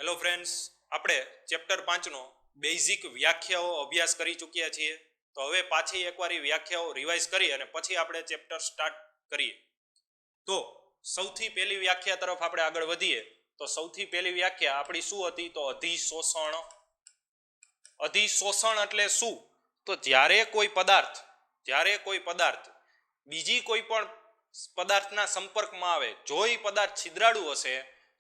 Hello friends, આપણે chapter 5 નો basic વ્યાખ્યાઓ અભ્યાસ કરી ચૂક્યા છીએ. તો હવે પાછી એકવાર એ વ્યાખ્યાઓ રિવાઇઝ કરી અને પછી આપણે ચેપ્ટર સ્ટાર્ટ કરીએ. તો સૌથી પહેલી વ્યાખ્યા તરફ આપણે આગળ વધીએ. તો સૌથી પહેલી વ્યાખ્યા આપણી શું હતી? તો અધિશોષણ. અધિશોષણ એટલે શું? તો જ્યારે કોઈ પદાર્થ બીજી કોઈ પણ પદાર્થના સંપર્કમાં આવે, જો એ પદાર્થ છિદ્રાળુ હશે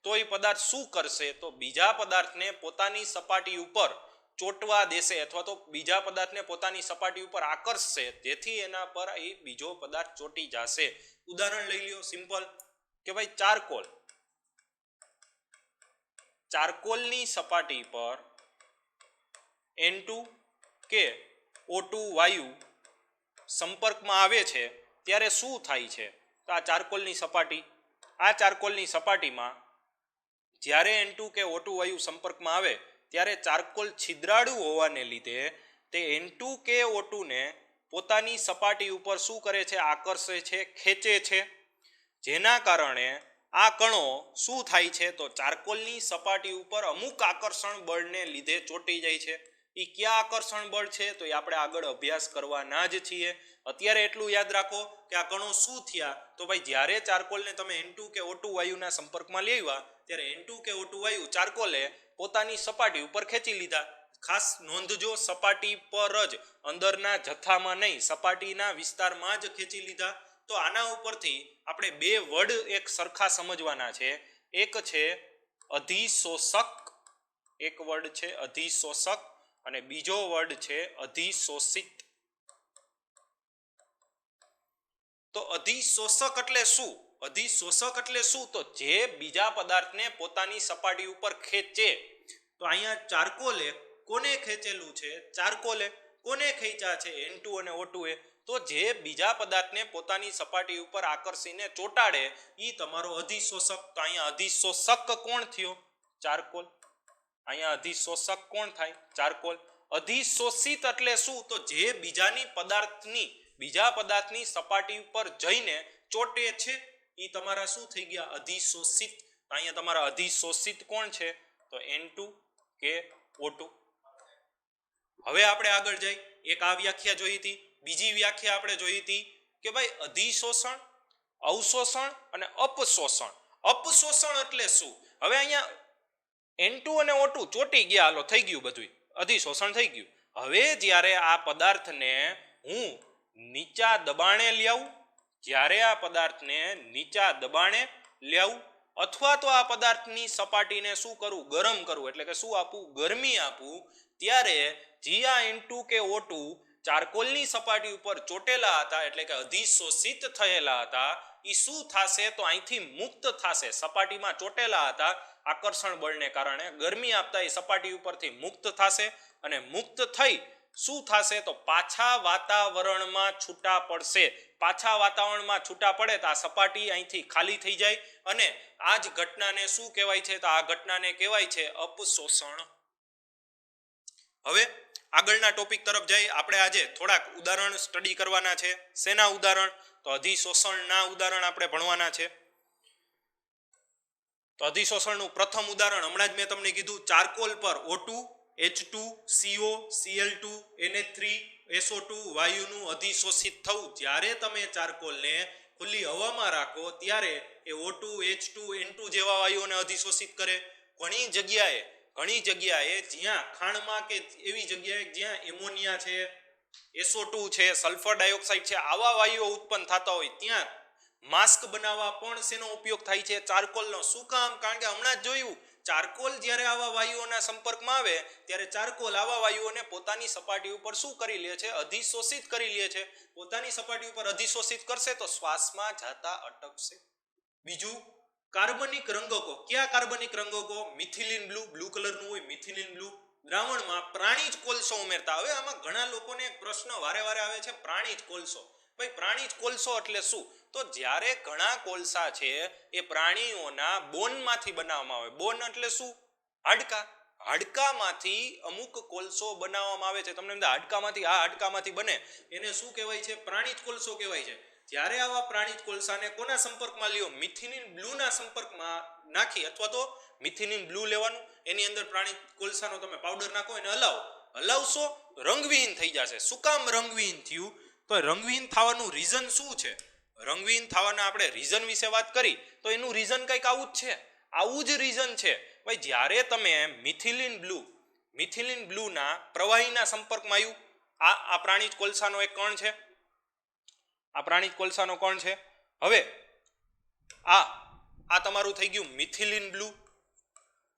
તો એ પદાર્થ શું કરશે? તો બીજા પદાર્થને પોતાની સપાટી ઉપર ચોંટવા દેશે અથવા તો બીજા પદાર્થને પોતાની સપાટી ઉપર આકર્ષશે, જેથી એના પર એ બીજો પદાર્થ ચોંટી જશે. ઉદાહરણ લઈ લ્યો સિમ્પલ, કે ભાઈ ચારકોલની સપાટી પર N2 કે O2 વાયુ સંપર્કમાં આવે છે ત્યારે શું થાય છે? તો આ ચારકોલની સપાટીમાં જ્યારે N2 કે O2 વાયુ સંપર્કમાં આવે ત્યારે ચારકોલ છિદ્રાળુ હોવાને લીધે તે N2 કે O2 ને પોતાની સપાટી ઉપર શું કરે છે? આકર્ષે છે, ખેંચે છે. જેના કારણે આ કણો શું થાય છે? તો ચારકોલની સપાટી ઉપર અમુક આકર્ષણ બળને લીધે ચોંટી જાય છે. એ ક્યાં આકર્ષણ બળ છે? તો એ આપણે આગળ અભ્યાસ કરવાના જ છીએ. અત્યારે એટલું યાદ રાખો કે આ કણો શું થયા? તો ભાઈ જ્યારે ચારકોલને તમે N2 કે O2 વાયુના સંપર્કમાં લેવા ત્યારે N2 કે O2 વાયુ ચારકોલે પોતાની સપાટી ઉપર ખેંચી લીધા. ખાસ નોંધજો, સપાટી પર જ, અંદરના જથ્થામાં નહીં, સપાટીના વિસ્તારમાં જ ખેંચી લીધા. તો આના ઉપરથી આપણે બે વર્ડ એક સરખા સમજવાના છે. એક છે અધિશોષક, એક વર્ડ છે અધિશોષક અને બીજો વર્ડ છે અધિશોષિત. તો અધિશોષક એટલે શું? અધિશોષક એટલે શું? તો જે બીજા પદાર્થને પોતાની સપાટી ઉપર ખેંચે. તો અહીંયા ચારકોલે કોને ખેંચેલું છે? ચારકોલે કોને ખેંચ્યા છે? N2 અને O2 એ. તો જે બીજા પદાર્થને પોતાની સપાટી ઉપર આકર્ષીને ચોંટાડે એ તમારો અધિશોષક. તો અહીંયા અધિશોષક કોણ થયો? ચારકોલ. અહીંયા અધિશોષક કોણ થાય? ચારકોલ. અધિશોષિત એટલે શું? તો જે બીજા પદાર્થની સપાટી ઉપર જઈને ચોંટે છે એ તમારા શું થઈ ગયા? અધિશોષિત. અહીંયા તમારા અધિશોષિત કોણ છે? તો N2 કે O2. હવે આપણે આગળ જઈ એક આ વ્યાખ્યા જોઈ હતી. બીજી વ્યાખ્યા આપણે જોઈ હતી કે ભાઈ અધિશોષણ, અવશોષણ અને અપશોષણ. અપશોષણ એટલે શું? હવે અહીંયા N2 અને O2 ચોંટી ગયા, હાલો થઈ ગયું, બધું અધિશોષણ થઈ ગયું. હવે જ્યારે આ પદાર્થને હું નીચા દબાણે લાવું, અથવા તો આ પદાર્થની સપાટીને શું કરું? ગરમ કરું, એટલે કે શું આપું? ગરમી આપું. ત્યારે જે N2 કે O2 ચારકોલની સપાટી ઉપર ચોટેલા હતા, એટલે કે અધિશોષિત થયેલા હતા, એ શું થશે? તો અહીંથી મુક્ત થશે. સપાટીમાં ચોટેલા હતા, આકર્ષણ બળને કારણે ગરમી આપતા એ સપાટી ઉપરથી મુક્ત થશે અને મુક્ત થઈ શું થશે? તો પાછા વાતાવરણમાં છૂટા પડશે. પાછા વાતાવરણમાં છૂટા પડે તો આ સપાટી અહીંથી ખાલી થઈ જાય અને આ જ ઘટનાને શું કહેવાય છે? તો આ ઘટનાને કહેવાય છે અપશોષણ. હવે આગળના ટોપિક તરફ જઈ આપણે આજે થોડાક ઉદાહરણ સ્ટડી કરવાના છે. શેના ઉદાહરણ? તો અધિશોષણના ઉદાહરણ આપણે ભણવાના છે. તો અધિશોષણનું પ્રથમ ઉદાહરણ હમણાં જ મેં તમને કીધું, ચારકોલ પર O2, H2, CO, Cl2, NH3, SO2 વાયુનું અધિશોષિત થવું. જ્યારે તમે ચારકોલને ખુલ્લી હવામાં રાખો ત્યારે એ O2, H2, N2 જેવા વાયુઓને અધિશોષિત કરે. ઘણી જગ્યાએ જ્યાં ખાણમાં કે એવી જગ્યાએ જ્યાં એમોનિયા છે, SO2 છે, સલ્ફર ડાયોક્સાઇડ છે, આવા વાયુઓ ઉત્પન્ન થતા હોય ત્યાં માસ્ક બનાવવા પણ શેનો ઉપયોગ થાય છે? ચારકોલનો. શું કામ? કારણ કે હમણાં જ જોયું, ચારકોલ જ્યારે આવા વાયુઓના સંપર્કમાં આવે ત્યારે ચારકોલ આવા વાયુઓને પોતાની સપાટી ઉપર શું કરી લે છે? અધિશોષિત કરી લે છે. પોતાની સપાટી ઉપર અધિશોષિત કરશે તો શ્વાસમાં જતા અટકશે. બીજું, કાર્બનિક રંગકો. ક્યાં કાર્બનિક રંગકો? મિથિલિન બ્લુ કલરનું હોય, મિથિલિન બ્લુ. દ્રાવણમાં પ્રાણીજ કોલસો ઉમેરતા. હવે આમાં ઘણા લોકોને એક પ્રશ્ન વારે આવે છે, પ્રાણીજ કોલસો. ભાઈ પ્રાણીજ કોલસો એટલે શું? તો જ્યારે ઘણા કોલસા છે એ પ્રાણીઓના બોનમાંથી બનાવવામાં આવે. બોન એટલે શું? હાડકા. હાડકામાંથી અમુક કોલસો બનાવવામાં આવે છે. તમને હાડકામાંથી બને એને શું કહેવાય છે? પ્રાણીજ કોલસો કહેવાય છે. જ્યારે આવા પ્રાણિજ કોલસાને કોના સંપર્કમાં લ્યો મિથિલિન બ્લુના સંપર્કમાં નાખી અથવા તો મિથિલિન બ્લુ લેવાનું એની અંદર પ્રાણિજ કોલસાનો તમે પાવડર નાખો એને હલાવશો રંગવિહીન થઈ જશે. શું કામ રંગવિહીન થયું? તો રંગવિહીન થવાનું રીઝન શું છે? રંગવિહીન થવાના આપણે રીઝન વિશે વાત કરી તો એનું રીઝન કંઈક આવું જ છે. આવું જ રીઝન છે ભાઈ, જ્યારે તમે મિથિલિન બ્લુના પ્રવાહીના સંપર્કમાં આવ્યું, આ પ્રાણિજ કોલસાનો એક કણ છે, આ પ્રાણિજ કોલસાનો કણ છે. હવે આ તમારું થઈ ગયું મિથિલિન બ્લુ.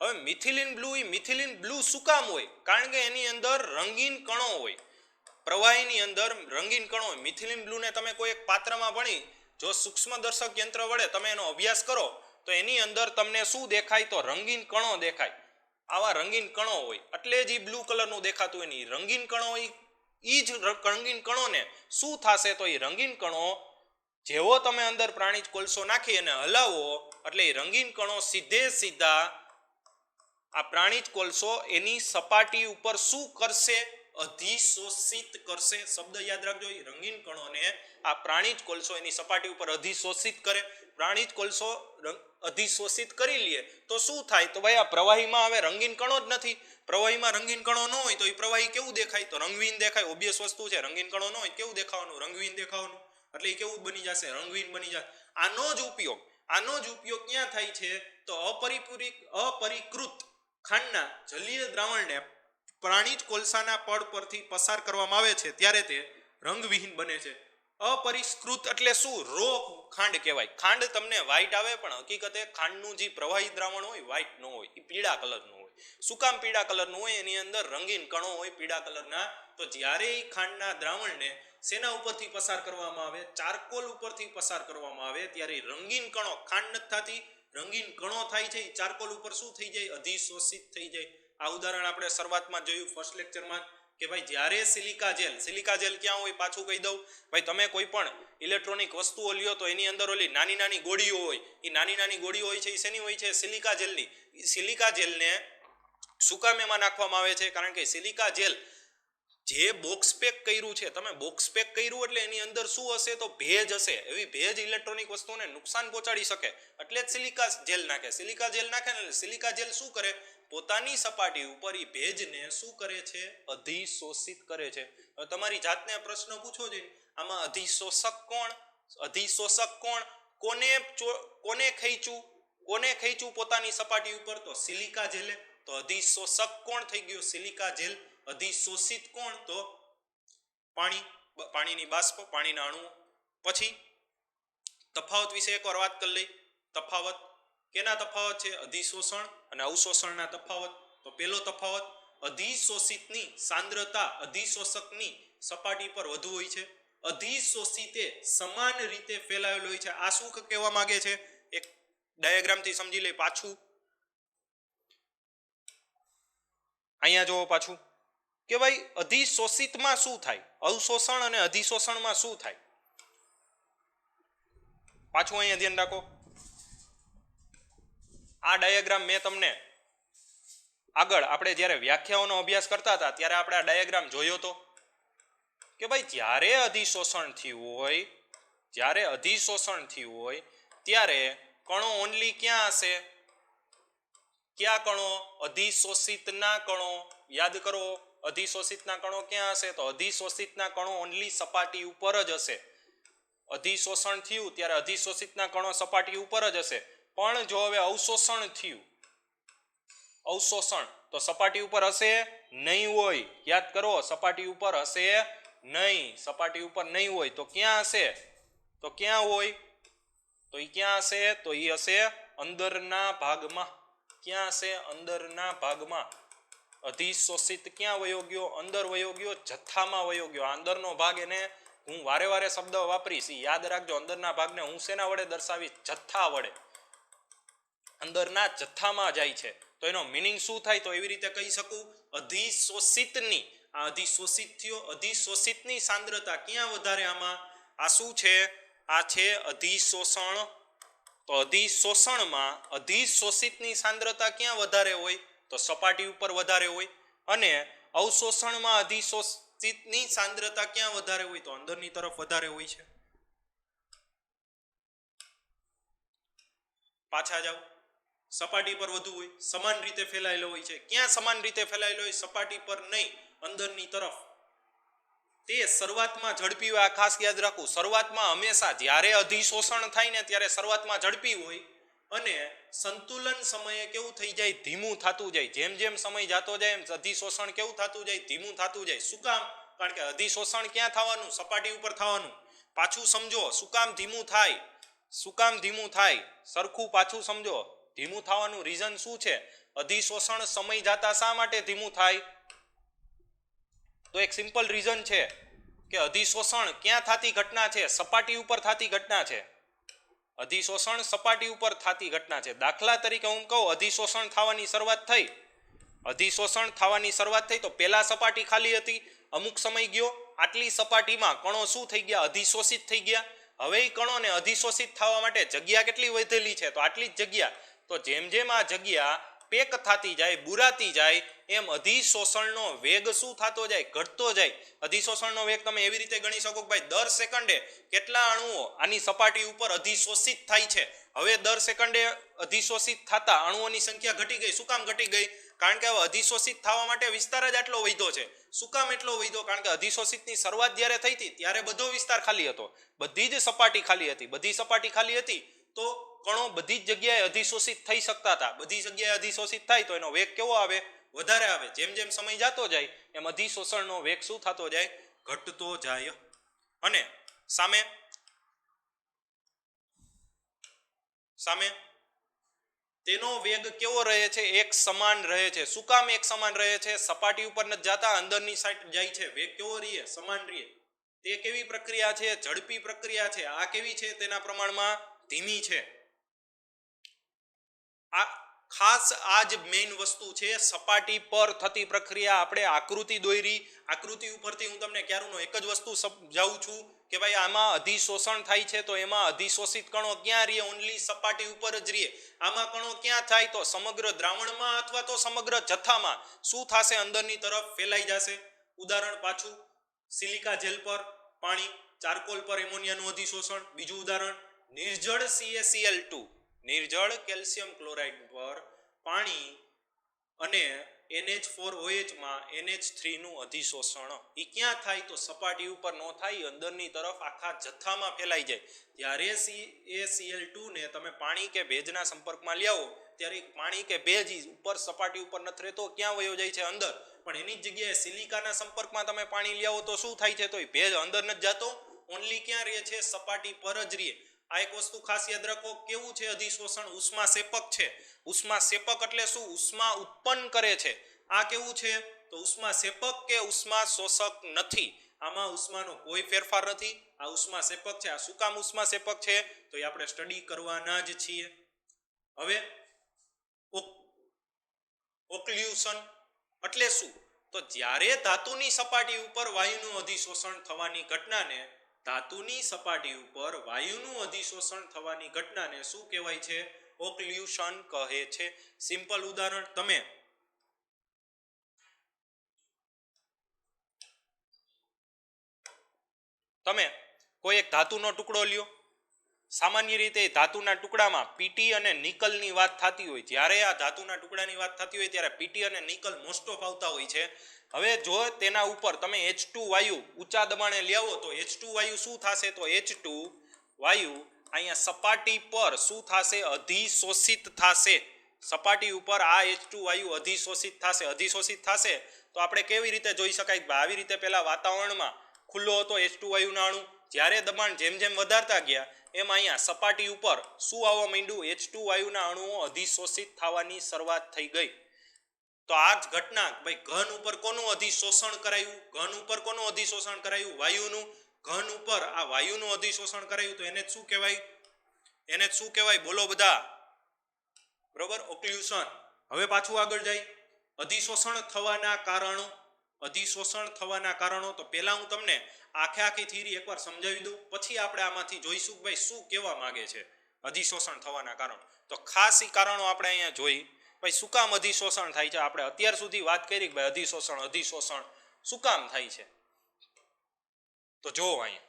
હવે મિથિલિન બ્લુ શું કામ હોય? કારણ કે એની અંદર રંગીન કણો હોય, પ્રવાહીની અંદર રંગીન કણો હોય. મિથિલિન બ્લુને તમે કોઈ એક પાત્રમાં ભણી જો સૂક્ષ્મદર્શક યંત્ર વડે તમે એનો અભ્યાસ કરો તો એની અંદર તમને શું દેખાય? તો રંગીન કણો દેખાય. આવા રંગીન કણો હોય એટલે જ બ્લુ કલરનું દેખાતું હોય. નહીં, રંગીન કણો હોય એ જ રંગીન કણોને શું થશે? તો એ રંગીન કણો જેવો તમે અંદર પ્રાણિજ કોલસો નાખી અને હલાવો એટલે એ રંગીન કણો સીધા આ પ્રાણિજ કોલસો એની સપાટી ઉપર શું કરશે? અધિશોષિત કરશે. શબ્દ યાદ રાખજો, એ રંગીન કણોને આ પ્રાણિજ કોલસો એની સપાટી ઉપર અધિશોષિત કરે. પ્રાણિજ કોલસો અધિશોષિત કરી લે તો શું થાય? તો ભાઈ આ પ્રવાહીમાં હવે રંગીન કણો જ નથી. પ્રવાહીમાં રંગીન કણો ન હોય તો એ પ્રવાહી કેવું દેખાય? તો રંગવિહીન દેખાય. ઓબ્વિયસ વસ્તુ છે. રંગીન કણો ન હોય કેવું દેખાવાનું? રંગવિહીન દેખાવાનું. એટલે એ કેવું બની જશે? રંગવિહીન બની જશે. આનો જ ઉપયોગ ક્યાં થાય છે? તો અપરિકૃત ખાંડના જલીય દ્રાવણને પ્રાણિજ કોલસાના પડ પરથી પસાર કરવામાં આવે છે ત્યારે તે રંગવિહીન બને છે. અપરિષ્કૃત એટલે શું? રો ખાંડ કહેવાય. ખાંડ તમને વ્હાઈટ આવે પણ હકીકતે ખાંડનું જે પ્રવાહી દ્રાવણ હોય વ્હાઈટ ન હોય, એ પીળા કલરનું હોય. શું કામ પીળા કલરનું હોય? એની અંદર રંગીન કણો હોય પીળા કલરના. તો જ્યારે એ ખાંડના દ્રાવણને શેના ઉપરથી પસાર કરવામાં આવે? ચારકોલ ઉપરથી પસાર કરવામાં આવે ત્યારે રંગીન કણો, ખાંડ નથી થતી, રંગીન કણો થાય છે. ચારકોલ ઉપર શું થઈ જાય? અધિશોષિત થઈ જાય. આ ઉદાહરણ આપણે શરૂઆતમાં જોયું ફર્સ્ટ લેક્ચરમાં કે ભાઈ જ્યારે સિલિકા જેલ ક્યાં હોય? પાછું કહી દઉં ભાઈ, તમે કોઈ પણ ઇલેક્ટ્રોનિક વસ્તુઓ લ્યો તો એની અંદર ઓલી નાની ગોળીઓ હોય. એ નાની ગોળીઓ હોય છે એ શેની હોય છે? સિલિકા જેલની. સિલિકા જેલને શું કામ એમાં નાખવામાં આવે છે? કારણ કે સિલિકા જેલ જે બોક્સ પેક કર્યું છે, તમે બોક્સ પેક કર્યું એટલે એની અંદર શું હશે? તો ભેજ હશે. એવી ભેજ ઇલેક્ટ્રોનિક વસ્તુઓને નુકસાન પહોંચાડી શકે એટલે જ સિલિકા જેલ નાખે. સિલિકા જેલ નાખે ને સિલિકા જેલ શું કરે? પોતાની સપાટી ઉપર એ ભેજને શું કરે છે? અધિશોષિત કરે છે. હવે તમારી જાતને પ્રશ્ન પૂછો છે, આમાં અધિશોષક કોણ? કોને ખેંચ્યું પોતાની સપાટી ઉપર? તો સિલિકા જેલે. તો અધિશોષક કોણ થઈ ગયું? Silica jail. અધિશોષિત કોણ? તો પાણીની બાષ્પ, પાણીના અણુ. પછી તફાવત વિશે એકવાર વાત કરી લઈ. તફાવત કેના તફાવત છે? અધિશોષણ અને અવશોષણના તફાવત. તો પહેલો તફાવત, અધિશોષિતની સાંદ્રતા અધિશોષકની સપાટી પર વધુ હોય છે. અધિશોષિતે સમાન રીતે ફેલાયેલો હોય છે. આ શું કહેવા માંગે છે? એક ડાયાગ્રામથી સમજી લઈ. પાછું અહીંયા જોવો પાછું કે ભાઈ અધિશોષિતમાં શું થાય, અવશોષણ અને અધિશોષણમાં શું થાય. પાછું અહીંયા ધ્યાન રાખો. આ ડાયાગ્રામ મેં તમને આગળ આપણે જ્યારે વ્યાખ્યાઓનો અભ્યાસ કરતા હતા ત્યારે આપણે આ ડાયાગ્રામ જોયો તો કે ભાઈ જ્યારે અધિશોષણ થયું હોય ત્યારે કણો ઓનલી ક્યાં હશે? ક્યાં કણો? અધિશોષિતના કણો. યાદ કરો, અધિશોષિતના કણો ક્યાં હશે? તો અધિશોષિતના કણો ઓનલી સપાટી ઉપર જ હશે. અધિશોષણ થયું ત્યારે અધિશોષિતના કણો સપાટી ઉપર જ હશે. પણ જો હવે અવશોષણ થયું, તો સપાટી ઉપર હશે નહીં હોય. યાદ કરો, સપાટી ઉપર હશે નહીં. સપાટી ઉપર નહીં હોય તો ક્યાં હશે? તો ક્યાં હોય? તો એ ક્યાં હશે? તો એ હશે અંદરના ભાગમાં. ક્યાં હશે? અંદરના ભાગમાં. અધિશોષિત ક્યાં વયો ગયો? અંદર વયો ગયો, જથ્થામાં વયો ગયો. અંદરનો ભાગ એને હું વારે શબ્દ વાપરીશ, યાદ રાખજો. અંદરના ભાગને હું શેના વડે દર્શાવીશ? જથ્થા વડે. અંદરના જથ્થામાં જાય છે તો એનો મિનિંગ શું થાય? તો એવી રીતે કહી શકું, અધિશોષિતની, આ અધિશોષિત થયો, અધિશોષિતની સાંદ્રતા ક્યાં વધારે? આમાં આ શું છે? આ છે અધિશોષણ. તો અધિશોષણમાં અધિશોષિતની સાંદ્રતા ક્યાં વધારે હોય? તો સપાટી ઉપર વધારે હોય. અને અવશોષણમાં અધિશોષિતની સાંદ્રતા ક્યાં વધારે હોય? તો અંદરની તરફ વધારે હોય છે. પાછા જાઓ, સપાટી પર વધુ હોય, સમાન રીતે ફેલાયેલો હોય છે. ક્યાં સમાન રીતે ફેલાયેલો હોય? સપાટી પર નહીં, અંદરની તરફ. તે શરૂઆતમાં ઝડપી હોય. આ ખાસ યાદ રાખવું, શરૂઆતમાં હંમેશા જ્યારે અધિશોષણ થાય ને ત્યારે શરૂઆતમાં ઝડપી હોય અને સંતુલન સમયે કેવું થઈ જાય? ધીમું થતું જાય. જેમ જેમ સમય જતો જાય એમ અધિશોષણ કેવું થતું જાય? ધીમું થતું જાય. શું કામ? કારણ કે અધિશોષણ ક્યાં થવાનું? સપાટી ઉપર થવાનું. પાછું સમજો, શું કામ ધીમું થાય? શું કામ ધીમું થાય? સરખું પાછું સમજો. ધીમું થવાનું રીઝન શું છે? અધિશોષણ સમય જતા શા માટે ધીમું થાય? તો એક સિમ્પલ રીઝન છે કે અધિશોષણ ક્યાં થતી ઘટના છે? સપાટી ઉપર થતી ઘટના છે. અધિશોષણ સપાટી ઉપર થતી ઘટના છે. દાખલા તરીકે હું કહું, અધિશોષણ થવાની શરૂઆત થઈ, અધિશોષણ થવાની શરૂઆત થઈ તો પહેલા સપાટી ખાલી હતી, અમુક સમય ગયો, આટલી સપાટીમાં કણો શું થઈ ગયા? અધિશોષિત થઈ ગયા. હવે એ કણોને અધિશોષિત થવા માટે જગ્યા કેટલી વધેલી છે? તો આટલી જ જગ્યા. તો જેમ જેમ આ જગ્યા પેક થતી જાય, બુરાતી જાય, એમ અધિશોષણનો વેગ શું થતો જાય? ઘટતો જાય. અધિશોષણનો વેગ તમે એવી રીતે ગણી શકો કે ભાઈ દર સેકન્ડે કેટલા અણુઓ આની સપાટી ઉપર અધિશોષિત થાય છે. હવે દર સેકન્ડે અધિશોષિત થતા અણુઓની સંખ્યા ઘટી ગઈ. શું કામ ઘટી ગઈ? કારણ કે હવે અધિશોષિત થવા માટે વિસ્તાર જ આટલો વધ્યો છે. શું કામ એટલો વધ્યો? કારણ કે અધિશોષિતની શરૂઆત જ્યારે થઈ હતી ત્યારે બધો વિસ્તાર ખાલી હતો, બધી જ સપાટી ખાલી હતી. બધી સપાટી ખાલી હતી તો કણો બધી જ જગ્યાએ અધિશોષિત થઈ શકતા હતા. બધી જગ્યાએ અધિશોષિત થાય તો એનો વેગ કેવો આવે? વધારે આવે. જેમ જેમ સમય જતો જાય એમ અધિશોષણનો વેગ શું થતો જાય? ઘટતો જાય. અને સામે સામે તેનો વેગ કેવો રહે છે? એક સમાન રહે છે. શું કામ એક સમાન રહે છે? સપાટી ઉપર નથી જતા, અંદરની સાઈડ જાય છે. વેગ કેવો રહે? સમાન રહે. તે કેવી પ્રક્રિયા છે? ઝડપી પ્રક્રિયા છે. આ કેવી છે? તેના પ્રમાણમાં ધીમી છે. આ ખાસ આ જ મેઇન વસ્તુ છે. સપાટી પર થતી પ્રક્રિયા. આપણે આકૃતિ દોરી, આકૃતિ ઉપરથી હું તમને ક્યારનો એક જ વસ્તુ સમજાવું છું કે ભાઈ આમાં અધિશોષણ થાય છે તો એમાં અધિશોષિત કણો ક્યાં રહે? ઓનલી સપાટી ઉપર જ રહે. આમાં કણો ક્યાં થાય? તો સમગ્ર દ્રાવણમાં અથવા તો સમગ્ર જથ્થામાં શું થશે? અંદરની તરફ ફેલાઈ જશે. ઉદાહરણ પાછું, સિલિકા જેલ પર પાણી, ચારકોલ પર એમોનિયાનું અધિશોષણ. બીજું ઉદાહરણ, નિર્જળ CaCl2, નિર્જળ કેલ્શિયમ ક્લોરાઇડ પર પાણી અને NH4OH માં NH3 નું અધિશોષણ. એ ક્યાં થાય? તો સપાટી ઉપર ન થાય, અંદરની તરફ આખા જથ્થામાં ફેલાઈ જાય. ત્યારે CaCl2 ને તમે પાણી કે ભેજના સંપર્કમાં લ્યાવો ત્યારે પાણી કે ભેજ ઉપર સપાટી ઉપર નથી રહેતો, ક્યાં વયો જાય છે? અંદર. પણ એની જગ્યાએ સિલિકાના સંપર્કમાં તમે પાણી લ્યાવો તો શું થાય છે? તો એ ભેજ અંદર નથી જતો, ઓનલી ક્યાં રહે છે? સપાટી પર જ રહે. આ એક વસ્તુ ખાસ યાદ રાખો. કેવું છે અધિશોષણ? ઉષ્મા શેપક છે. ઉષ્મા શેપક એટલે શું? ઉષ્મા ઉત્પન્ન કરે છે. આ કેવું છે? તો ઉષ્મા શેપક કે ઉષ્મા શોષક નથી. આમાં ઉષ્માનો કોઈ ફેરફાર નથી. આ ઉષ્મા શેપક છે. આ શું કામ ઉષ્મા શેપક છે? તો એ આપણે સ્ટડી કરવાના જ છીએ. હવે ઓક્લ્યુશન એટલે શું? તો જ્યારે ધાતુની સપાટી ઉપર વાયુનું અધિશોષણ થવાની ઘટનાને, ધાતુની સપાટી ઉપર વાયુનું અધિશોષણ થવાની ઘટનાને શું કહેવાય છે? ઓક્લ્યુશન કહે છે. સિમ્પલ ઉદાહરણ, તમે કોઈ એક ધાતુનો ટુકડો લ્યો. સામાન્ય રીતે ધાતુના ટુકડામાં પીટી અને નિકલની વાત થતી હોય. જ્યારે આ ધાતુના ટુકડાની વાત થતી હોય ત્યારે પીટી અને નિકલ મોસ્ટ ઓફ આવતા હોય છે. હવે જો તેના ઉપર તમે H2 વાયુ ઊંચા દબાણે લેવો તો H2 વાયુ શું થશે? તો H2 વાયુ અહીંયા સપાટી પર શું થશે? અધિશોષિત થશે. સપાટી ઉપર આ H2 વાયુ અધિશોષિત થશે. અધિશોષિત થશે તો આપણે કેવી રીતે જોઈ શકાય? આવી રીતે પહેલા વાતાવરણમાં ખુલ્લો હતો H2 વાયુના અણુ, જ્યારે દબાણ જેમ જેમ વધારતા ગયા એમ અહીંયા સપાટી ઉપર શું આવવા માંડ્યું? H2 વાયુના અણુઓ અધિશોષિત થવાની શરૂઆત થઈ ગઈ. તો આ જ ઘટના ભાઈ ઘન ઉપર કોનું અધિશોષણ કરાયું? ઘન ઉપર કોનું અધિશોષણ કરાયું? વાયુનું. ઘન ઉપર આ વાયુનું અધિશોષણ કરાયું તો એને શું કહેવાય? એને શું કહેવાય? બોલો બધા. બરોબર, ઓક્લ્યુશન. હવે પાછું આગળ જાય. અધિશોષણ થવાના કારણો. અધિશોષણ થવાના કારણો તો પહેલા હું તમને આખી થિયરી એકવાર સમજાવી દઉં, પછી આપણે આમાંથી જોઈશું કે ભાઈ શું કહેવા માંગે છે અધિશોષણ થવાના કારણો. તો ખાસ એ કારણો આપણે અહીંયા જોઈ. ભાઈ શું કામ અધિશોષણ થાય છે? આપણે અત્યાર સુધી વાત કરી કે ભાઈ અધિશોષણ શું કામ થાય છે? તો જો અહીંયા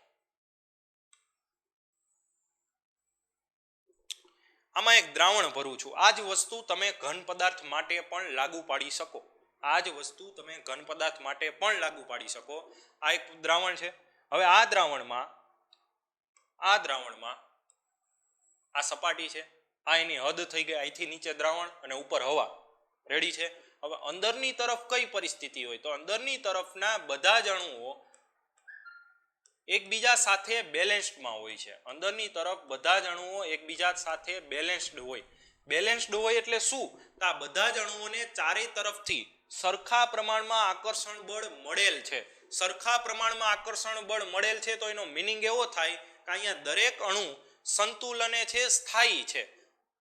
આમાં એક દ્રાવણ ભરું છું. આ જ વસ્તુ તમે ઘન પદાર્થ માટે પણ લાગુ પાડી શકો. આ જ વસ્તુ તમે ઘન પદાર્થ માટે પણ લાગુ પાડી શકો. આ એક દ્રાવણ છે. હવે આ દ્રાવણમાં આ સપાટી છે, આ એની હદ થઈ ગઈ. અહીંથી નીચે દ્રાવણ અને ઉપર હવા. રેડી છે. હવે અંદરની તરફ કઈ પરિસ્થિતિ હોય? તો અંદરની તરફના બધા જ અણુઓ એકબીજા સાથે બેલેન્સ્ડમાં હોય છે. અંદરની તરફ બધા જ અણુઓ એકબીજા સાથે બેલેન્સ્ડ હોય. બેલેન્સ્ડ હોય એટલે શું? તો આ બધા જ અણુઓને ચારે તરફથી સરખા પ્રમાણમાં આકર્ષણ બળ મળેલ છે. સરખા પ્રમાણમાં આકર્ષણ બળ મળેલ છે તો એનો મિનિંગ એવો થાય કે અહીંયા દરેક અણુ સંતુલને છે, સ્થાયી છે.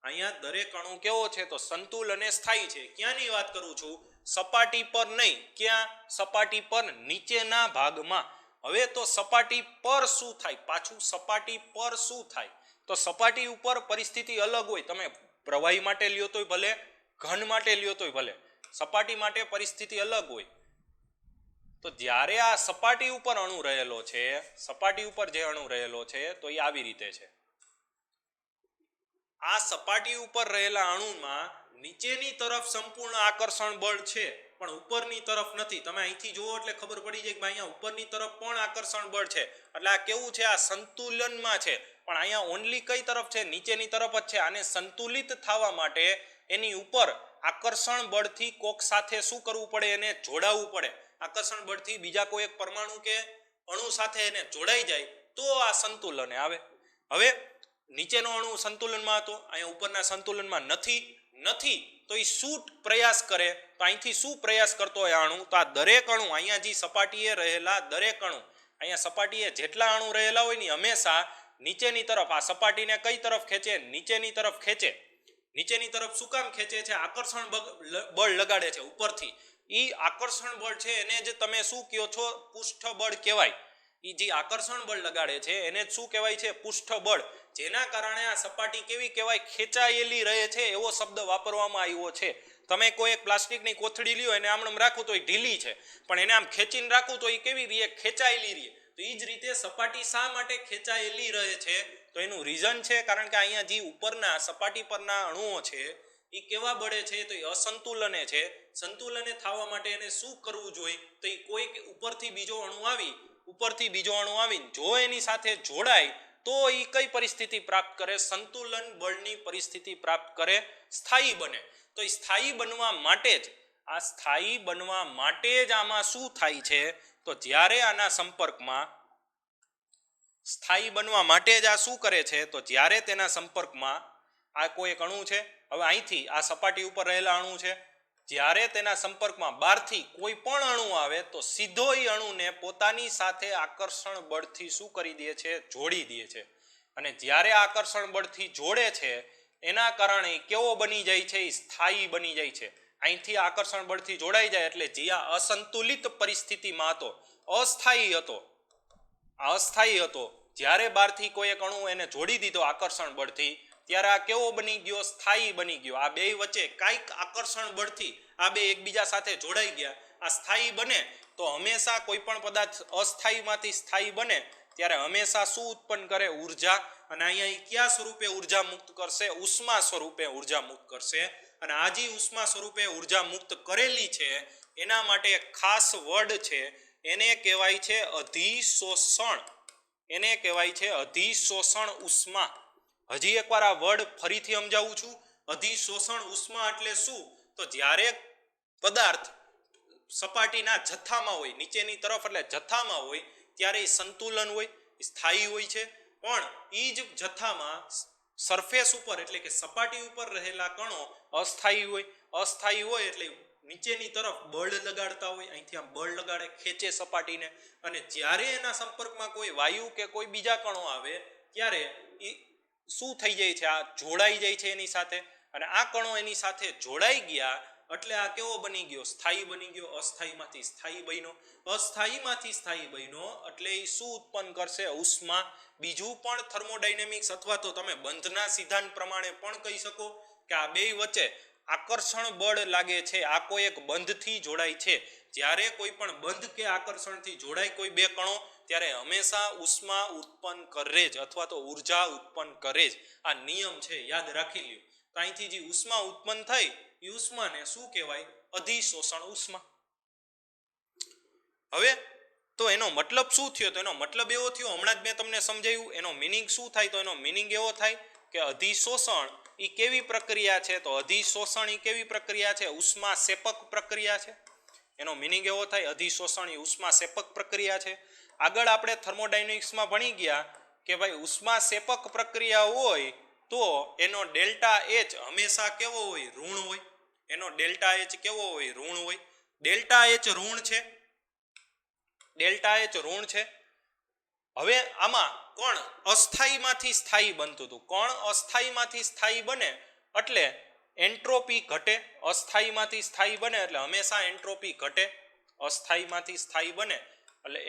અહીંયા દરેક અણુ કેવો છે? તો સંતુલને સ્થાયી છે. ક્યાંની વાત કરું છું? સપાટી પર નહીં. ક્યાં? સપાટી પર નીચેના ભાગમાં. હવે તો સપાટી પર શું થાય? પાછું સપાટી પર શું થાય? તો સપાટી ઉપર પરિસ્થિતિ અલગ હોય. તમે પ્રવાહી માટે લ્યો તોય ભલે, ઘન માટે લ્યો તોય ભલે, સપાટી માટે પરિસ્થિતિ અલગ હોય. તો જ્યારે આ સપાટી ઉપર અણુ રહેલો છે, સપાટી ઉપર જે અણુ રહેલો છે તો એ આવી રીતે છે. આ સપાટી ઉપર રહેલા અણુમાં નીચેની તરફ સંપૂર્ણ આકર્ષણ બળ છે પણ ઉપરની તરફ નથી. તમે અહીંથી જુઓ એટલે ખબર પડી જાય કે અહીંયા ઉપરની તરફ પણ આકર્ષણ બળ છે. એટલે આ કેવું છે? આ સંતુલનમાં છે. પણ અહીંયા ઓનલી કઈ તરફ છે? નીચેની તરફ જ છે. આને સંતુલિત થવા માટે એની ઉપર આકર્ષણ બળથી કોક સાથે શું કરવું પડે? એને જોડાવવું પડે. આકર્ષણ બળથી બીજા કોઈ એક પરમાણુ કે અણુ સાથે એને જોડાઈ જાય તો આ સંતુલન આવે. હવે નીચેનો અણુ સંતુલનમાં હતો, અહીંયા ઉપરના સંતુલનમાં નથી તો એ શું પ્રયાસ કરે? તો અહીંથી શું પ્રયાસ કરતો હોય અણુ? તો આ દરેક અણુ અહીંયા જે સપાટીએ રહેલા દરેક અણુ, અહીંયા સપાટીએ જેટલા અણુ રહેલા હોય ને હંમેશા નીચેની તરફ, આ સપાટીને કઈ તરફ ખેંચે? નીચેની તરફ ખેંચે. નીચેની તરફ શું કામ ખેંચે છે? આકર્ષણ બળ લગાડે છે ઉપરથી. એ આકર્ષણ બળ છે એને જ તમે શું કહો છો? પૃષ્ઠ બળ કહેવાય. એ જે આકર્ષણ બળ લગાડે છે એને જ શું કહેવાય છે? પૃષ્ઠ બળ. જેના કારણે આ સપાટી કેવી કહેવાય? ખેંચાયેલી રહે છે, એવો શબ્દ વાપરવામાં આવ્યો છે. તમે કોઈ એક પ્લાસ્ટિકની કોથળી લ્યો, એને આમ રાખો તો એ ઢીલી છે, પણ એને આમ ખેંચીને રાખો તો એ કેવી રહે? ખેંચાયેલી રહે. તો એ જ રીતે સપાટી શા માટે ખેંચાયેલી રહે છે? તો એનું રીઝન છે કારણ કે અહીંયા જે ઉપરના સપાટી પરના અણુઓ છે એ કેવા બળે છે? તો એ અસંતુલને છે. સંતુલને થવા માટે એને શું કરવું જોઈએ? તો એ કોઈ ઉપરથી બીજો અણુ આવીને જો એની સાથે જોડાય તો એ કઈ પરિસ્થિતિ પ્રાપ્ત કરે? સંતુલન બળની પરિસ્થિતિ પ્રાપ્ત કરે, સ્થાયી બને. તો એ સ્થાયી બનવા માટે જ આમાં શું થાય છે? તો જ્યારે આના સંપર્કમાં સ્થાયી બનવા માટે જ આ શું કરે છે? તો જ્યારે તેના સંપર્કમાં આ કોઈ એક અણુ છે, હવે અહીંથી આ સપાટી ઉપર રહેલા અણુ છે, જ્યારે તેના સંપર્કમાં બહારથી કોઈ પણ અણુ આવે તો સીધો એ અણુને પોતાની સાથે આકર્ષણ બળથી શું કરી દે છે? જોડી દે છે. અને જ્યારે આકર્ષણ બળથી જોડે છે એના કારણે કેવો બની જાય છે? સ્થાયી બની જાય છે. અહીંથી આકર્ષણ બળથી જોડાઈ જાય એટલે જે આ અસંતુલિત પરિસ્થિતિમાં હતો, અસ્થાયી હતો, જ્યારે બહારથી કોઈ એક અણુ એને જોડી દીધો આકર્ષણ બળથી, ત્યારે આ કેવો બની ગયો? સ્થાયી બની ગયો. આ બે વચ્ચે કાંઈક આકર્ષણ બળથી આ બે એકબીજા સાથે જોડાઈ ગયા. આ સ્થાયી બને તો હંમેશા કોઈ પણ પદાર્થ અસ્થાયીમાંથી સ્થાયી બને ત્યારે હંમેશા શું ઉત્પન્ન કરે? ઉર્જા. અને અહીંયા કયા સ્વરૂપે ઉર્જા મુક્ત કરશે? ઉષ્મા સ્વરૂપે ઉર્જા મુક્ત કરશે. અને આ જે ઉષ્મા સ્વરૂપે ઉર્જા મુક્ત કરેલી છે એના માટે એક ખાસ વર્ડ છે, એને કહેવાય છે અધિશોષણ. એને કહેવાય છે અધિશોષણ ઉષ્મા. હજી એકવાર આ વર્ડ ફરીથી સમજાવું છું. અધિશોષણ ઉષ્મા એટલે શું? તો જ્યારે પદાર્થ સપાટીના જથ્થામાં હોય, નીચેની તરફ એટલે જથ્થામાં હોય, ત્યારે એ સંતુલન હોય, સ્થાયી હોય છે. પણ એ જ જથ્થામાં સરફેસ ઉપર એટલે કે સપાટી ઉપર રહેલા કણો અસ્થાયી હોય એટલે નીચેની તરફ બળ લગાડતા હોય. અહીંથી આમ બળ લગાડે, ખેંચે સપાટીને. અને જ્યારે એના સંપર્કમાં કોઈ વાયુ કે કોઈ બીજા કણો આવે ત્યારે એ શું થઈ જાય છે? આ જોડાઈ જાય છે એની સાથે. અને આ કણો એની સાથે જોડાઈ ગયા એટલે આ કેવો બની ગયો? સ્થાયી બની ગયો. અસ્થાયીમાંથી સ્થાયી બન્યો. અસ્થાયીમાંથી સ્થાયી બન્યો એટલે એ શું ઉત્પન્ન કરશે? ઉષ્મા. બીજું પણ થર્મોડાયનેમિક્સ અથવા તો તમે બંધના સિદ્ધાંત પ્રમાણે પણ કહી શકો કે આ બે વચ્ચે આકર્ષણ બળ લાગે છે, આ કોઈ એક બંધથી જોડાય છે. જ્યારે કોઈ પણ બંધ કે આકર્ષણથી જોડાય કોઈ બે કણો ત્યારે હંમેશા ઉષ્મા ઉત્પન્ન કરે જ અથવા તો ઉર્જા ઉત્પન્ન કરે જ. આ નિયમ છે, યાદ રાખી લ્યો. તો અહીંથી જે ઉષ્મા ઉત્પન્ન થઈ એ ઉષ્માને શું કહેવાય? અધિશોષણ ઉષ્મા. હવે તો એનો મતલબ શું થયો? તો એનો મતલબ એવો થયો, હમણાં જ મેં તમને સમજાવ્યું. એનો મિનિંગ શું થાય? તો એનો મિનિંગ એવો થાય કે અધિશોષણ એ કેવી પ્રક્રિયા છે? તો અધિશોષણ એ કેવી પ્રક્રિયા છે? ઉષ્મા સેપક પ્રક્રિયા છે. એનો મિનિંગ એવો થાય અધિશોષણ એ ઉષ્મા સેપક પ્રક્રિયા છે. આગળ આપણે થર્મોડાયનેમિક્સમાં ભણી ગયા કે ભાઈ ઉષ્મા સેપક પ્રક્રિયા હોય તો એનો ડેલ્ટા એચ હંમેશા કેવો હોય? ઋણ હોય. એનો ડેલ્ટા એચ કેવો હોય? ઋણ હોય. ડેલ્ટા એચ ઋણ છે. ડેલ્ટા એચ ઋણ છે. હવે આમાં કોણ અસ્થાયીમાંથી સ્થાયી બનતું હતું? કોણ અસ્થાયીમાંથી સ્થાયી બને એટલે એન્ટ્રોપી ઘટે. અસ્થાયીમાંથી સ્થાયી બને એટલે હંમેશા એન્ટ્રોપી ઘટે. અસ્થાયીમાંથી સ્થાયી બને એટલે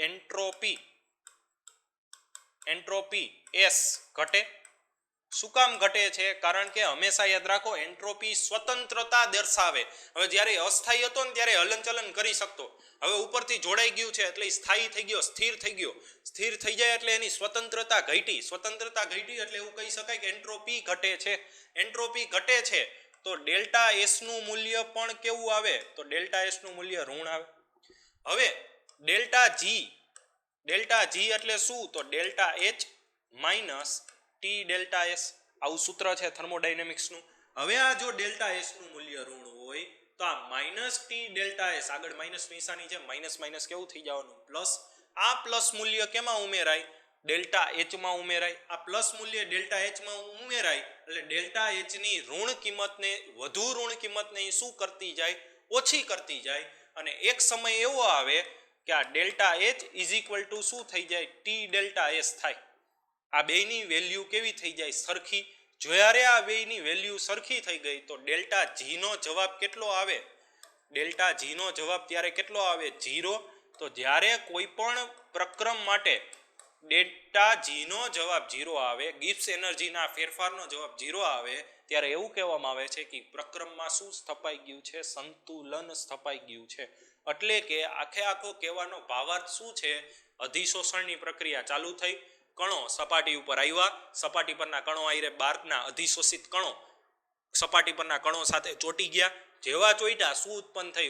એન્ટ્રોપી એસ ઘટે. શું કામ ઘટે છે? કારણ કે હંમેશા યાદ રાખો એન્ટ્રોપી સ્વતંત્રતા દર્શાવે. હવે જ્યારે અસ્થાયી હતો ને ત્યારે હલનચલન કરી શકતો, હવે ઉપરથી જોડાઈ ગયું છે એટલે સ્થાયી થઈ ગયો, સ્થિર થઈ ગયો. સ્થિર થઈ જાય એટલે એની સ્વતંત્રતા ઘટી. સ્વતંત્રતા ઘટી એટલે એવું કહી શકાય કે એન્ટ્રોપી ઘટે છે. એન્ટ્રોપી ઘટે છે તો ડેલ્ટા એસ નું મૂલ્ય પણ કેવું આવે? તો ડેલ્ટા એસ નું મૂલ્ય ઋણ આવે. હવે ડેલ્ટા જી એટલે શું? તો delta H minus T delta S. આવું સૂત્ર છે થર્મોડાયનેમિક્સનું. હવે આ જો ડેલ્ટા એસ નું મૂલ્ય ઋણ હોય તો આ માઇનસ ટી ડેલ્ટા એસ, આગળ માઇનસ નિશાની છે, માઇનસ માઇનસ કેવું થઈ જવાનું? પ્લસ. આ પ્લસ મૂલ્ય કેમાં ઉમેરાય? ડેલ્ટા એચ માં ઉમેરાય. આ પ્લસ મૂલ્ય ડેલ્ટા એચ માં ઉમેરાય એટલે ડેલ્ટા એચ ની ઋણ કિંમતને, વધુ ઋણ કિંમતને શું કરતી જાય? ઓછી કરતી જાય. અને એક સમય એવો આવે કે આ delta H is equal to શું થઈ જાય? ટી ડેલ્ટા એસ થાય. આ બેની વેલ્યુ કેવી થઈ જાય? સરખી. જ્યારે આ બેની વેલ્યુ સરખી થઈ ગઈ તો ડેલ્ટા જી નો જવાબ કેટલો આવે? ડેલ્ટા જી નો જવાબ ત્યારે કેટલો આવે? 0. તો જ્યારે કોઈ પણ પ્રક્રમ માટે ડેલ્ટા જી નો જવાબ 0 આવે, ગિબ્સ એનર્જીના ફેરફારનો જવાબ 0 આવે ત્યારે એવું કહેવામાં આવે છે કે પ્રક્રમમાં શું સ્થપાઈ ગયું છે? સંતુલન સ્થપાઈ ગયું છે. એટલે કે આખે આખો કહેવાનો ભાવાર્થ શું છે? અધિશોષણની પ્રક્રિયા ચાલુ થઈ, કણો સપાટી ઉપર આવ્યા, સપાટી પરના કણો આયરે બાર્કના અધિશોષિત કણો સપાટી પરના કણો સાથે ચોંટી ગયા. જેવા ચોંટ્યા શું ઉત્પન્ન થઈ?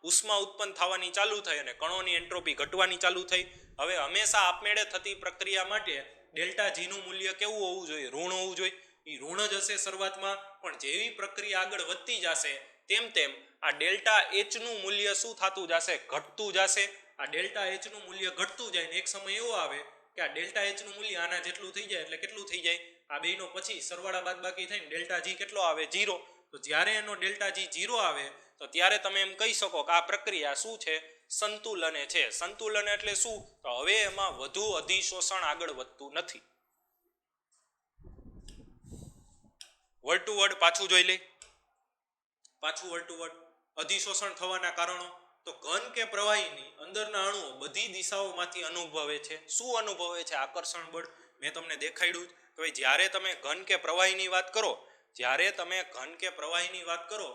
ઉષ્મા ઉત્પન્ન થવાની ચાલુ થઈ અને કણોની એન્ટ્રોપી ઘટવાની ચાલુ થઈ. હવે હંમેશા આપમેળે થતી પ્રક્રિયા માટે ડેલ્ટા જી નું મૂલ્ય કેવું હોવું જોઈએ? ઋણ હોવું જોઈએ. એ ઋણ જ હશે શરૂઆતમાં, પણ જેવી પ્રક્રિયા આગળ વધતી જશે તેમ તેમ આ ડેલ્ટા એચ નું મૂલ્ય શું થતું જશે? ઘટતું જશે. આ ડેલ્ટા એચ નું મૂલ્ય ઘટતું જાય ને એક સમય એવો આવે કે આ ડેલ્ટા એચ નું મૂલ્ય આના જેટલું થઈ જાય એટલે કેટલું થઈ જાય? આ બેનો પછી સરવાળા બાદબાકી થઈને ડેલ્ટા જી કેટલો આવે? 0. તો જ્યારે એનો ડેલ્ટા જી 0 આવે તો ત્યારે તમે એમ કહી શકો કે આ પ્રક્રિયા શું છે? સંતુલને છે. સંતુલન એટલે શું? તો હવે એમાં વધુ અધિશોષણ આગળ વધતું નથી. વર્ડ ટુ વર્ડ પાછું જોઈ લે. પાછું વર્ડ ટુ વર્ડ. અધિશોષણ થવાના કારણો તો ઘન કે પ્રવાહીની અંદરના અણુઓ બધી દિશાઓમાંથી અનુભવે છે. શું અનુભવે છે? આકર્ષણ બળ. મેં તમને દેખાડ્યું કે ભાઈ જ્યારે તમે ઘન કે પ્રવાહીની વાત કરો, જ્યારે તમે ઘન કે પ્રવાહીની વાત કરો,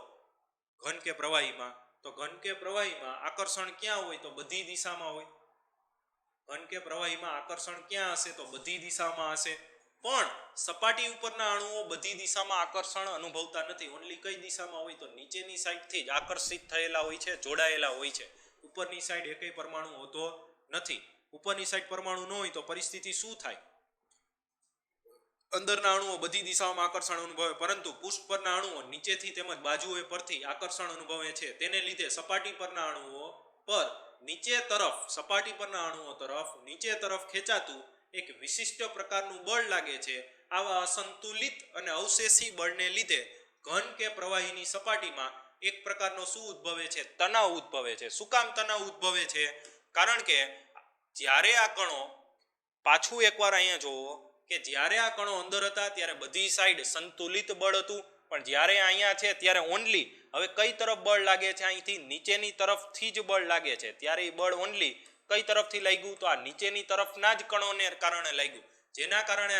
ઘન કે પ્રવાહીમાં, તો ઘન કે પ્રવાહીમાં આકર્ષણ ક્યાં હોય? તો બધી દિશામાં હોય. ઘન કે પ્રવાહીમાં આકર્ષણ ક્યાં હશે? તો બધી દિશામાં હશે. પણ સપાટી ઉપરના અણુઓ બધી દિશામાં આકર્ષણ અનુભવતા નથી. ઓન્લી કઈ દિશામાં હોય? તો નીચેની સાઈડથી જ આકર્ષિત થયેલા હોય છે, જોડાયેલા હોય છે. ઉપરની સાઈડ એકેય પરમાણુ હોતો નથી. ઉપરની સાઈડ પરમાણુ ન હોય તો પરિસ્થિતિ શું થાય? અંદરના અણુઓ બધી દિશાઓમાં આકર્ષણ અનુભવે, પરંતુ પૃષ્ઠ પરના અણુઓ નીચેથી તેમજ બાજુઓ પરથી આકર્ષણ અનુભવે છે. તેને લીધે સપાટી પરના અણુઓ પર નીચે તરફ, સપાટી પરના અણુઓ તરફ નીચે તરફ ખેંચાતું એક વિશિષ્ટ પ્રકારનું બળ લાગે છે. આવા અસંતુલિત અને અવશેષી બળને લીધે ઘન કે પ્રવાહીની સપાટીમાં એક પ્રકારનો શું ઉદ્ભવે છે? તણાવ ઉદ્ભવે છે. શું કામ તણાવ ઉદ્ભવે છે? કારણ કે જ્યારે આ કણો, પાછું એકવાર અહીંયા જોવો કે જ્યારે આ કણો અંદર હતા ત્યારે બધી સાઈડ સંતુલિત બળ હતું, પણ જ્યારે અહીંયા છે ત્યારે ઓનલી હવે કઈ તરફ બળ લાગે છે? અહીંથી નીચેની તરફથી જ બળ લાગે છે. ત્યારે એ બળ ઓનલી કઈ તરફથી લાગ્યું? તો આ નીચેની તરફના જ કણોને કારણે લાગ્યું. જેના કારણે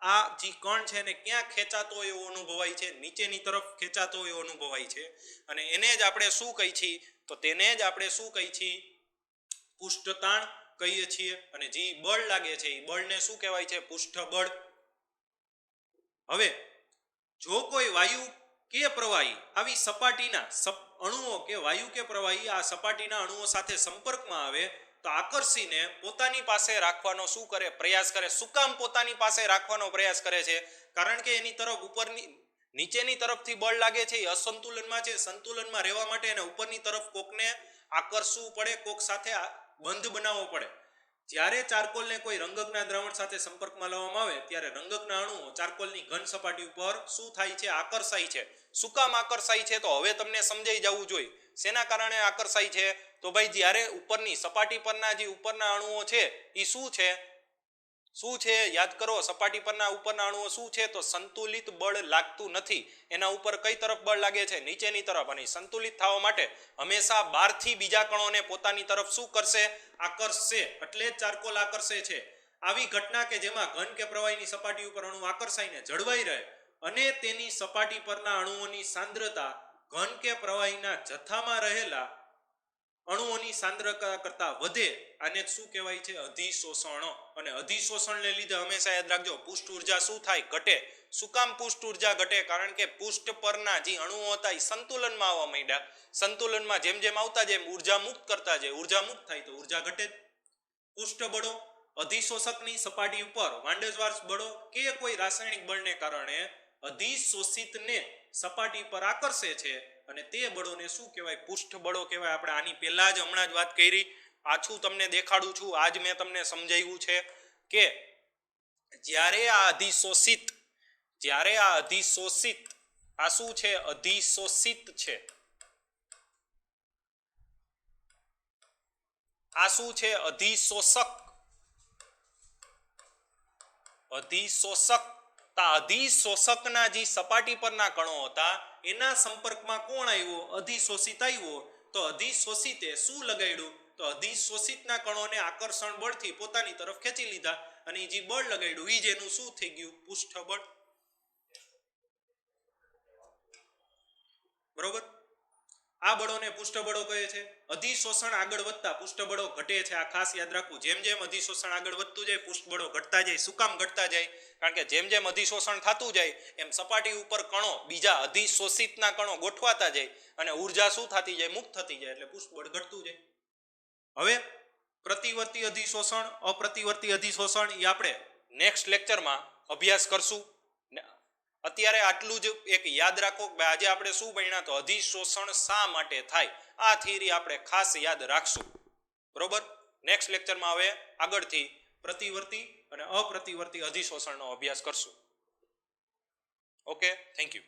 આ જે કણ છે એને ક્યાં ખેંચાતો હોય એવો અનુભવાય છે, નીચેની તરફ ખેંચાતો હોય એવો અનુભવાય છે, અને એને જ આપણે શું કહીએ છીએ? તો તેને જ આપણે શું કહીએ છીએ? પૃષ્ઠતાણ કહીએ છીએ. અને જે બળ લાગે છે એ બળને શું કહેવાય છે? પૃષ્ઠબળ. હવે જો કોઈ વાયુ કે પ્રવાહી આવી સપાટીના અણુઓ કે વાયુ કે પ્રવાહી આ સપાટીના અણુઓ સાથે સંપર્કમાં આવે તો આકર્ષીને પોતાની પાસે રાખવાનો શું કરે? પ્રયાસ કરે. શું કામ પોતાની પાસે રાખવાનો પ્રયાસ કરે છે? કારણ કે એની તરફ ઉપરની નીચેની તરફથી બળ લાગે છે, એ અસંતુલનમાં છે. સંતુલનમાં રહેવા માટે એને ઉપરની તરફ કોકને આકર્ષવું પડે, કોક સાથે બંધ બનાવવો પડે. જ્યારે ચારકોલને કોઈ રંગકના દ્રાવણ સાથે સંપર્કમાં લાવવામાં આવે ત્યારે રંગકના અણુઓ ચારકોલની ઘન સપાટી ઉપર શું થાય છે? આકર્ષાય છે. શું કામ આકર્ષાય છે? તો હવે તમને સમજાઈ જવું જોઈએ. શેના કારણે આકર્ષાય છે? તો ભાઈ જ્યારે ઉપરની સપાટી પરના જે ઉપરના અણુઓ છે એ શું છે? શું છે? યાદ કરો. સપાટી પરના ઉપરના અણુઓ શું છે? તો સંતુલિત બળ લાગતું નથી. એના ઉપર કઈ તરફ બળ લાગે છે? નીચેની તરફ. અને સંતુલિત થવા માટે હંમેશા બહારથી બીજા કણોને પોતાની તરફ શું કરશે? આકર્ષશે. એટલે જ ચારકોલ આકર્ષે છે. આવી ઘટના કે જેમાં ઘન કે પ્રવાહીની સપાટી ઉપર અણુ આકર્ષાઈને જળવાઈ રહે અને તેની સપાટી પરના અણુઓની સાંદ્રતા ઘન કે પ્રવાહીના જથ્થામાં રહેલા અણુઓની સાંદ્રતા કરતા વધે, આને શું કહેવાય છે? અધિશોષણ. અને અધિશોષણને લીધે હંમેશા યાદ રાખજો, પૃષ્ઠ ઉર્જા શું થાય? ઘટે. શું કામ પૃષ્ઠ ઉર્જા ઘટે? કારણ કે પૃષ્ઠ પરના જે અણુઓ હતા એ સંતુલનમાં આવવા માંડ્યા. સંતુલનમાં જેમ જેમ આવતા જેમ ઉર્જા મુક્ત કરતા જાય. ઉર્જા મુક્ત થાય તો ઉર્જા ઘટે. પૃષ્ઠ બળો અધિશોષકની સપાટી ઉપર વાંડેજવાર્સ બળો કે કોઈ રાસાયણિક બળને કારણે અધિશોષિતને સપાટી પર આકર્ષે છે, અને તે બળોને શું કહેવાય? પૃષ્ઠ બળો કહેવાય. આપણે આની પહેલા જ હમણાં જ વાત કરી. પાછું તમને દેખાડું છું. આજ મેં તમને સમજાવ્યું છે કે જ્યારે આ અધિશોષિત આ શું છે? અધિશોષિત છે. આ શું છે? અધિશોષક. અધિશોષકના જે સપાટી પરના કણો હતા એના સંપર્કમાં કોણ આવ્યો? અધિશોષિત આવ્યો. તો અધિશોષિતે શું લગાડ્યું? તો અધિશોષિતના કણોને આકર્ષણ બળથી પોતાની તરફ ખેંચી લીધા, અને જે બળ લગાડ્યું એ જ એનું શું થઈ ગયું? પૃષ્ઠબળ. બરોબર. આ બળોને પૃષ્ઠબળો કહે છે. અધિશોષણ આગળ વધતા પૃષ્ઠબળો ઘટે છે. આ ખાસ યાદ રાખવું. જેમ જેમ અધિશોષણ આગળ વધતું જાય પૃષ્ઠબળો ઘટતા જાય. શું કામ ઘટતા જાય? કારણ કે જેમ જેમ અધિશોષણ થતું જાય એમ સપાટી ઉપર કણો બીજા અધિશોષિતના કણો ગોઠવાતા જાય અને ઉર્જા શું થતી જાય? મુક્ત થતી જાય. એટલે પૃષ્ઠબળ ઘટતું જાય. હવે પ્રતિવર્તી અધિશોષણ, અપ્રતિવર્તી અધિશોષણ એ આપણે નેક્સ્ટ લેક્ચરમાં અભ્યાસ કરશું. અત્યારે આટલું જ એક યાદ રાખો કે આજે આપણે શું ભણ્યા? તો અધિશોષણ શા માટે થાય, આ થિયરી આપણે ખાસ યાદ રાખશું. બરોબર. નેક્સ્ટ લેક્ચરમાં હવે આગળથી પ્રતિવર્તી અને અપ્રતિવર્તી અધિશોષણનો અભ્યાસ કરશું. Okay, thank you.